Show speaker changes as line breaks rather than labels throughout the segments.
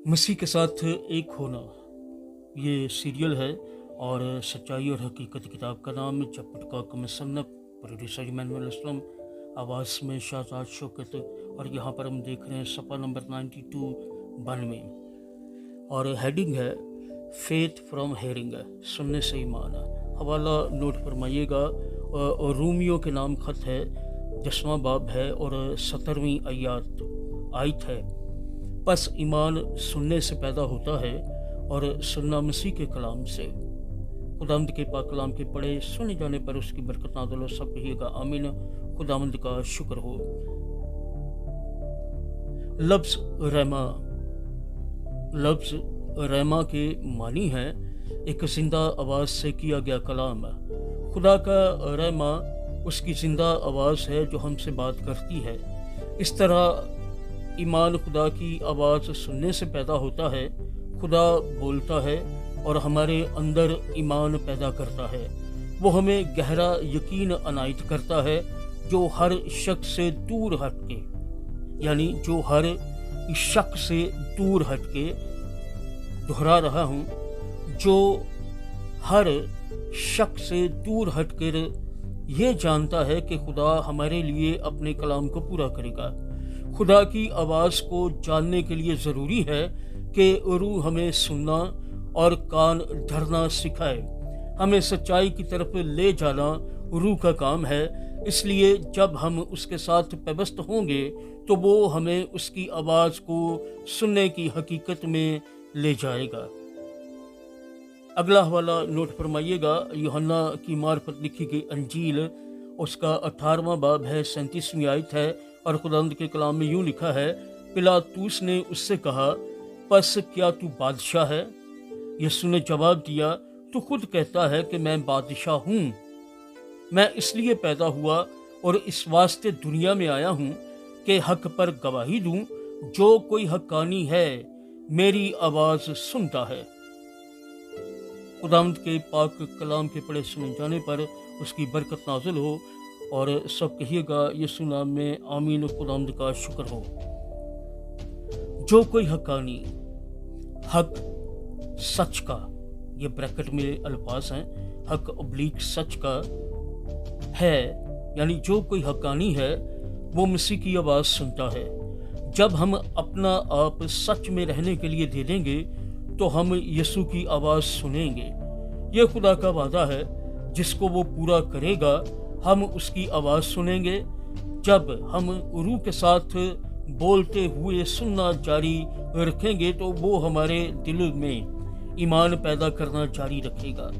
मसीह के साथ एक होना, ये सीरियल है और सच्चाई और हकीकत किताब का नाम चपटका मुसन्नफ, प्रोड्यूसर इमानुएल असलम, आवाज़ में शाहजाद शौकत। और यहाँ पर हम देख रहे हैं सफ़ा नंबर 92 और हेडिंग है फेथ फ्रॉम हेयरिंग, सुनने से ईमान। हवाला नोट फरमाइएगा। और रूमियो के नाम ख़त है, 10वां बाब है और 17वीं आयत है। बस ईमान सुनने से पैदा होता है और सुनना मसीह के कलाम से। खुदावंद के पाक कलाम के पढ़े सुने जाने पर उसकी बरकत नाज़िल हो। सब कहिएगा आमीन। खुदावंद का शुक्र हो। लफ्ज़ रहमा के मानी है एक जिंदा आवाज़ से किया गया कलाम। खुदा का रहमा उसकी जिंदा आवाज़ है जो हमसे बात करती है। इस तरह ईमान खुदा की आवाज़ सुनने से पैदा होता है। खुदा बोलता है और हमारे अंदर ईमान पैदा करता है। वो हमें गहरा यकीन अनायत करता है जो हर शक से दूर हटके, यानी जो हर शक से दूर हटके, दोहरा रहा हूँ, जो हर शक से दूर हटकर ये जानता है कि खुदा हमारे लिए अपने कलाम को पूरा करेगा। खुदा की आवाज़ को जानने के लिए ज़रूरी है कि रूह हमें सुनना और कान धरना सिखाए। हमें सच्चाई की तरफ ले जाना रूह का काम है। इसलिए जब हम उसके साथ पैबस्त होंगे तो वो हमें उसकी आवाज़ को सुनने की हकीकत में ले जाएगा। अगला हवाला नोट फरमाइएगा। यूहन्ना की मार्फत लिखी गई अंजील, उसका 18वां बाब है, 37वीं आयत है। और खुदावंद के कलाम में यूँ लिखा है, पिलातूस ने उससे कहा, बस क्या तू बादशाह है? यीशु ने जवाब दिया, तू खुद कहता है कि मैं बादशाह हूँ। मैं इसलिए पैदा हुआ और इस वास्ते दुनिया में आया हूँ कि हक पर गवाही दूँ। जो कोई हक्कानी है मेरी आवाज़ सुनता है। खुदावंद के पाक कलाम के पढ़े सुने जाने पर उसकी बरकत नाज़िल हो। और सब कहिएगा यीशु नाम में आमीन। खुदावंद का शुक्र हो। जो कोई हक्कानी, हक सच का, ये ब्रैकेट में अल्फाज हैं, हक ऑब्लिक सच का है, यानी जो कोई हक्कानी है वो मसीह की आवाज़ सुनता है। जब हम अपना आप सच में रहने के लिए दे देंगे तो हम यीशु की आवाज़ सुनेंगे। ये खुदा का वादा है जिसको वो पूरा करेगा। हम उसकी आवाज़ सुनेंगे। जब हम रूह के साथ बोलते हुए सुनना जारी रखेंगे तो वो हमारे दिल में ईमान पैदा करना जारी रखेगा।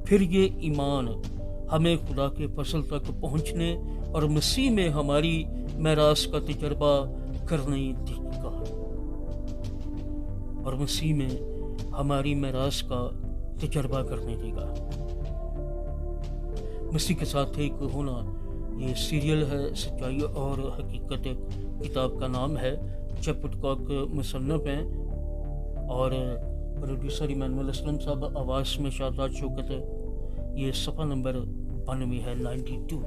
फिर ये ईमान हमें खुदा के फसल तक पहुँचने और मसीह में हमारी मेरास का तजर्बा करने देगा। और मसीह में हमारी मेरास का तजर्बा करने देगा। मसीह के साथ एक होना, ये सीरियल है, सच्चाई और हकीकत किताब का नाम है, चपटका मुसन्नफ है और प्रोड्यूसर इमानुएल असलम साहब, आवाज़ में शाहजाद शौकत। ये सफ़ा नंबर 92 है, 92।